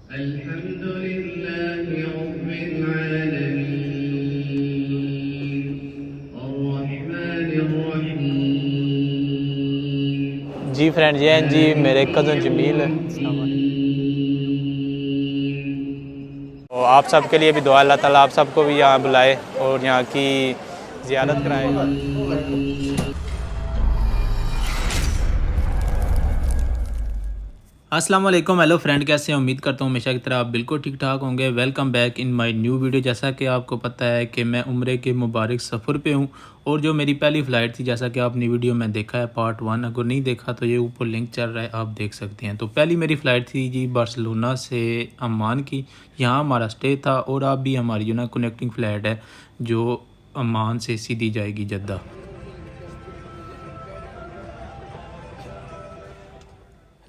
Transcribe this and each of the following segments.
अल्हम्दुलिल्लाहि रब्बिल आलमीन अर्रहमानिर रहीम। जी फ्रेंड, ये हैं जी मेरे कज़न जमील। तो आप सबके लिए भी दुआ, अल्लाह ताला आप सबको भी यहाँ बुलाए और यहाँ की ज़ियारत कराए। अस्सलाम वालेकुम, हेलो फ्रेंड, कैसे हैं? उम्मीद करता हूँ हमेशा की तरह आप बिल्कुल ठीक ठाक होंगे। Welcome back in my new video. जैसा कि आपको पता है कि मैं उम्रे के मुबारक सफ़र पे हूँ और जो मेरी पहली फ़्लाइट थी, जैसा कि आपने वीडियो में देखा है पार्ट 1, अगर नहीं देखा तो ये ऊपर लिंक चल रहा है, आप देख सकते हैं। तो पहली मेरी फ़्लाइट थी जी बार्सिलोना से अम्मान की। यहाँ हमारा स्टे था और अब भी हमारी जो ना कनेक्टिंग फ़्लाइट है जो अम्मान से सीधी जाएगी जद्दा।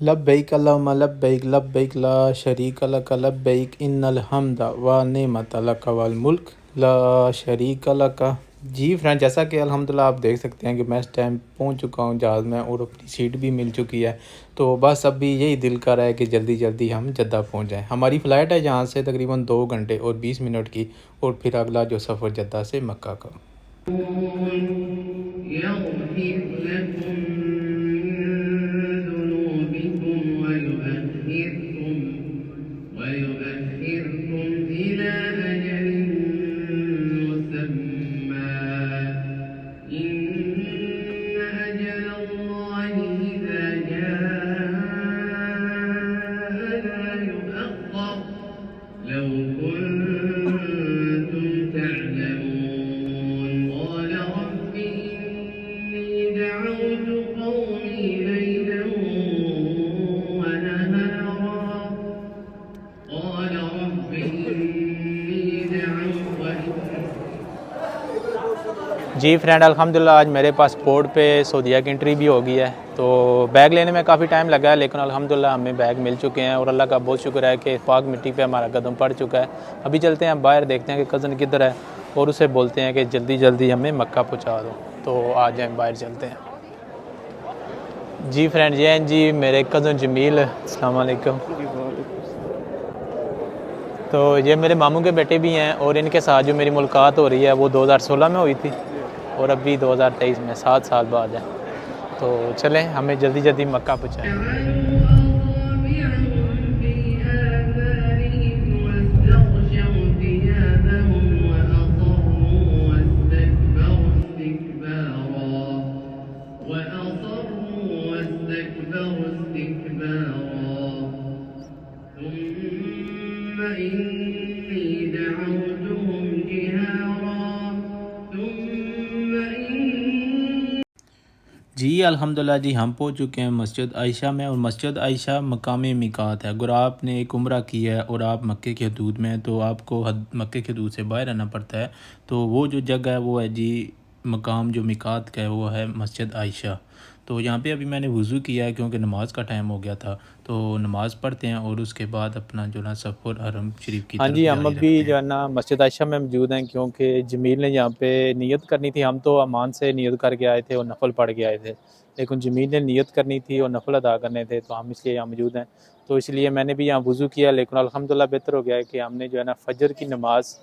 लब्बैक अल्लाहुम्मा लब्बैक लब्बैक ला शरीक लक लब्बैक इन्नल हम्दा व निअमत लक वल मुल्क ला शरीक लक। जी फ्रेंड, जैसा कि अल्हम्दुलिल्लाह आप देख सकते हैं कि मैं इस टाइम पहुंच चुका हूं जहाज़ में और अपनी सीट भी मिल चुकी है। तो बस अभी यही दिल कर रहा है कि जल्दी जल्दी हम जद्दा पहुंच जाएं। हमारी फ़्लाइट है यहाँ से तकरीबन 2 घंटे और 20 मिनट की, और फिर अगला जो सफ़र जद्दा से मक्का का। जी फ्रेंड, अल्हम्दुलिल्लाह आज मेरे पासपोर्ट पे सऊदीया की एंट्री भी हो गई है। तो बैग लेने में काफ़ी टाइम लगा है, लेकिन अल्हम्दुलिल्लाह हमें बैग मिल चुके हैं और अल्लाह का बहुत शुक्र है कि पाक मिट्टी पे हमारा कदम पड़ चुका है। अभी चलते हैं बाहर, देखते हैं कि कज़न किधर है और उसे बोलते हैं कि जल्दी जल्दी हमें मक्का पहुँचा दो। तो आ जाएँ, बाहर चलते हैं। जी फ्रेंड, ये हैं जी मेरे कज़न जमील। अस्सलाम वालेकुम। तो ये मेरे मामू के बेटे भी हैं और इनके साथ जो मेरी मुलाकात हो रही है वो 2016 में हुई थी और अभी 2023 में 7 साल बाद है। तो चलें, हमें जल्दी जल्दी मक्का पहुँचाएँ। जी अल्हम्दुलिल्लाह जी, हम पहुंच चुके हैं मस्जिद आयशा में, और मस्जिद आयशा मकाम मिकात है। अगर आपने एक उम्रा की है और आप मक्के के हदूद में हैं तो आपको मक्के के हदूद से बाहर रहना पड़ता है। तो वो जो जगह है वो है जी मकाम जो मिकात का है वो है मस्जिद आयशा। तो यहाँ पे अभी मैंने वज़ू किया है क्योंकि नमाज़ का टाइम हो गया था। तो नमाज़ पढ़ते हैं और उसके बाद अपना जो ना सफ़र हरम शरीफ की तरफ जारी रखते हैं। हाँ जी, हम अभी जो है ना मस्जिद आयशा में मौजूद हैं क्योंकि जमील ने यहाँ पे नियत करनी थी। हम तो अमान से नियत करके आए थे और नफल पढ़ के आए थे, लेकिन जमील ने नियत करनी थी और नफल अदा करने थे, तो हम इसलिए यहाँ मौजूद हैं। तो इसलिए मैंने भी यहाँ वज़ू किया, लेकिन अल्हम्दुलिल्लाह बेहतर हो गया है कि हमने जो है ना फ़जर की नमाज़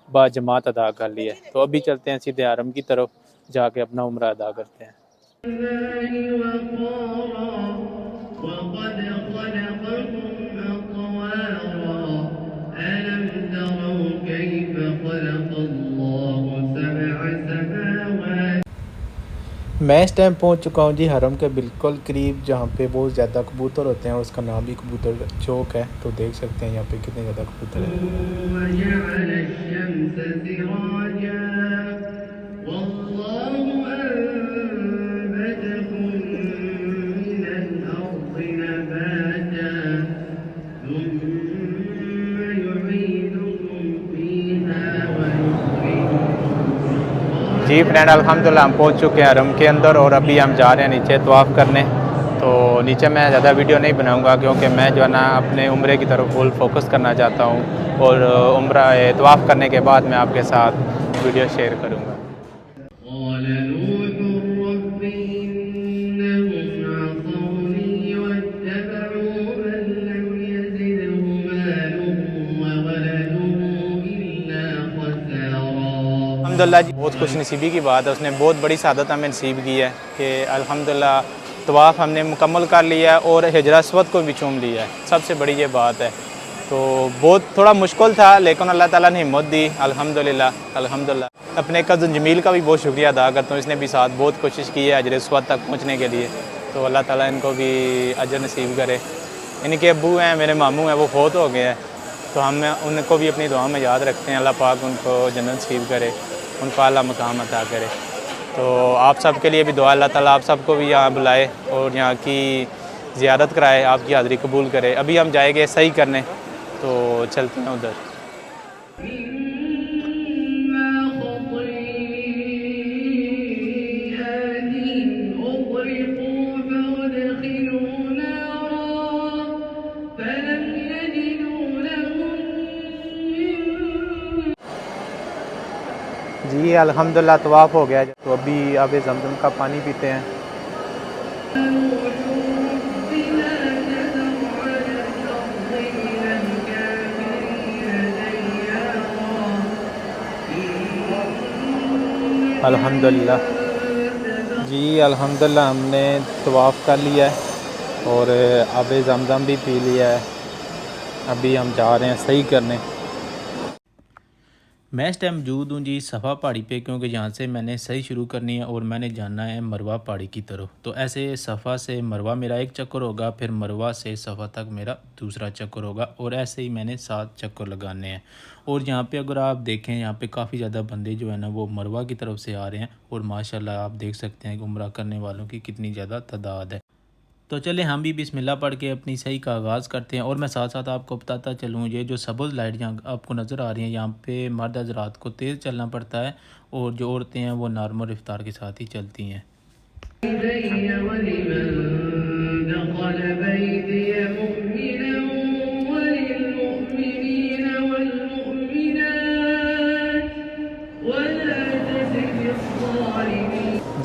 बाजमात अदा कर ली है। तो अभी चलते हैं सीधे हरम की तरफ, जाके अपना उम्रा अदा करते हैं। मैं इस टाइम पहुंच चुका हूं जी हरम के बिल्कुल करीब, जहां पे बहुत ज़्यादा कबूतर होते हैं। उसका नाम भी कबूतर चौक है। तो देख सकते हैं यहाँ पे कितने ज़्यादा कबूतर हैं। जी फ्रेंड, अल्हम्दुलिल्लाह हम पहुंच चुके हैं हरम के अंदर और अभी हम जा रहे हैं नीचे तवाफ़ करने। तो नीचे मैं ज़्यादा वीडियो नहीं बनाऊंगा क्योंकि मैं जो है ना अपने उम्रे की तरफ फुल फोकस करना चाहता हूं, और उम्रा तवाफ़ करने के बाद मैं आपके साथ वीडियो शेयर करूंगा। अल्हम्दुलिल्लाह जी बहुत खुश नसीबी की बात है, उसने बहुत बड़ी सादत हमें नसीब की है कि अल्हम्दुलिल्लाह तवाफ़ हमने मुकम्मल कर लिया है और हिजर अस्वद को भी चूम लिया है। सबसे बड़ी ये बात है। तो बहुत थोड़ा मुश्किल था लेकिन अल्लाह ताला ने हिम्मत दी अल्हम्दुलिल्लाह अल्हम्दुलिल्लाह। अपने कज़न जमील का भी बहुत शुक्रिया अदा करता हूँ, इसने भी साथ बहुत कोशिश की है हिजर अस्वद तक पहुँचने के लिए। तो अल्लाह ताला इनको भी अजर नसीब करे। इनके अब्बू हैं, मेरे मामू हैं, वो फ़ौत हो गए हैं, तो हम उनको भी अपनी दुआ में याद रखते हैं। अल्लाह पाक उनको जन्नत नसीब करे, उनको आला मकाम अता करे। तो आप सब के लिए भी दुआ, अल्लाह ताला आप सबको भी यहाँ बुलाए और यहाँ की ज़ियारत कराए, आपकी हाज़िरी कबूल करे। अभी हम जाएंगे सही करने, तो चलते हैं उधर। जी अल्हम्दुलिल्लाह तवाफ़ हो गया, तो अभी अब ज़मज़म का पानी पीते हैं। अल्हम्दुलिल्लाह जी अल्हम्दुलिल्लाह हमने तवाफ़ कर लिया है और अब ज़मज़म भी पी लिया है। अभी हम जा रहे हैं सही करने। मैं इस टाइम मौजूद हूँ जी सफ़ा पहाड़ी पे, क्योंकि यहाँ से मैंने सही शुरू करनी है और मैंने जाना है मरवा पहाड़ी की तरफ। तो ऐसे सफ़ा से मरवा मेरा एक चक्कर होगा, फिर मरवा से सफ़ा तक मेरा दूसरा चक्कर होगा और ऐसे ही मैंने 7 चक्कर लगाने हैं। और यहाँ पे अगर आप देखें, यहाँ पे काफ़ी ज़्यादा बंदे जो है ना वो मरवा की तरफ से आ रहे हैं और माशाल्लाह आप देख सकते हैं कि उम्रा करने वालों की कितनी ज़्यादा तादाद है। तो चले हम भी बिस्मिल्लाह पढ़ के अपनी सही का आगाज़ करते हैं। और मैं साथ साथ आपको बताता चलूँ, ये जो सब्ज़ लाइट यहाँ आपको नज़र आ रही हैं, यहाँ पे मर्द हज़रात को तेज़ चलना पड़ता है और जो औरतें हैं वो नॉर्मल रफ्तार के साथ ही चलती हैं।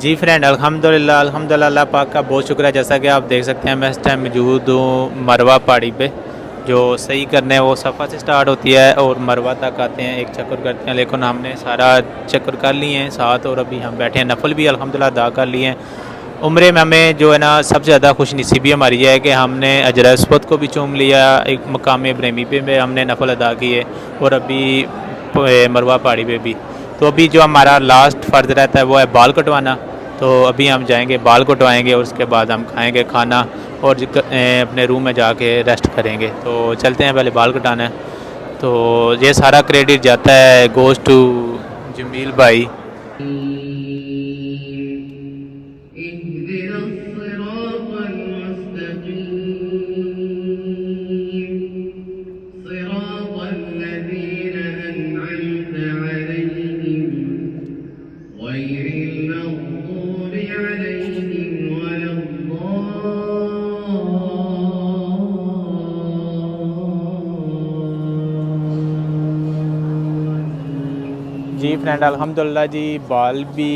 जी फ्रेंड अल्हम्दुलिल्लाह अल्हम्दुलिल्लाह अल्लाह पाक का बहुत शुक्र है। जैसा कि आप देख सकते हैं मैं इस टाइम मौजूद हूँ मरवा पहाड़ी पे। जो सही करने वो सफ़ा से स्टार्ट होती है और मरवा तक आते हैं, एक चक्कर करते हैं, लेकिन हमने सारा चक्कर कर लिए हैं साथ और अभी हम बैठे हैं। नफल भी अल्हम्दुलिल्लाह अदा कर लिए हैं। उम्रे में हमें जो है ना सबसे ज़्यादा खुश नसीबी हमारी है कि हमने अजर अस्वद को भी चूम लिया, एक मकाम इब्राहिमी पे हमने नफल अदा किए और अभी मरवा पहाड़ी पे भी। तो अभी जो हमारा लास्ट फ़र्ज़ रहता है वो है बाल कटवाना। तो अभी हम जाएंगे बाल कटवाएंगे और उसके बाद हम खाएंगे खाना और अपने रूम में जाके रेस्ट करेंगे। तो चलते हैं, पहले बाल कटाना है। तो ये सारा क्रेडिट जाता है गोज़ टू जमील भाई। जी फ्रेंड अल्हम्दुलिल्लाह जी बाल भी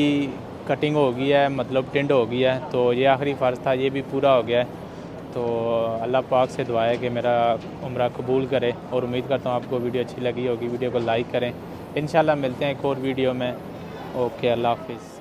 कटिंग हो गई है, मतलब टिंड हो गई है। तो ये आखिरी फ़र्ज़ था, ये भी पूरा हो गया है। तो अल्लाह पाक से दुआ है कि मेरा उम्रा कबूल करे और उम्मीद करता हूँ आपको वीडियो अच्छी लगी होगी। वीडियो को लाइक करें। इंशाल्लाह मिलते हैं एक और वीडियो में। ओके, अल्लाह हाफ़िज़।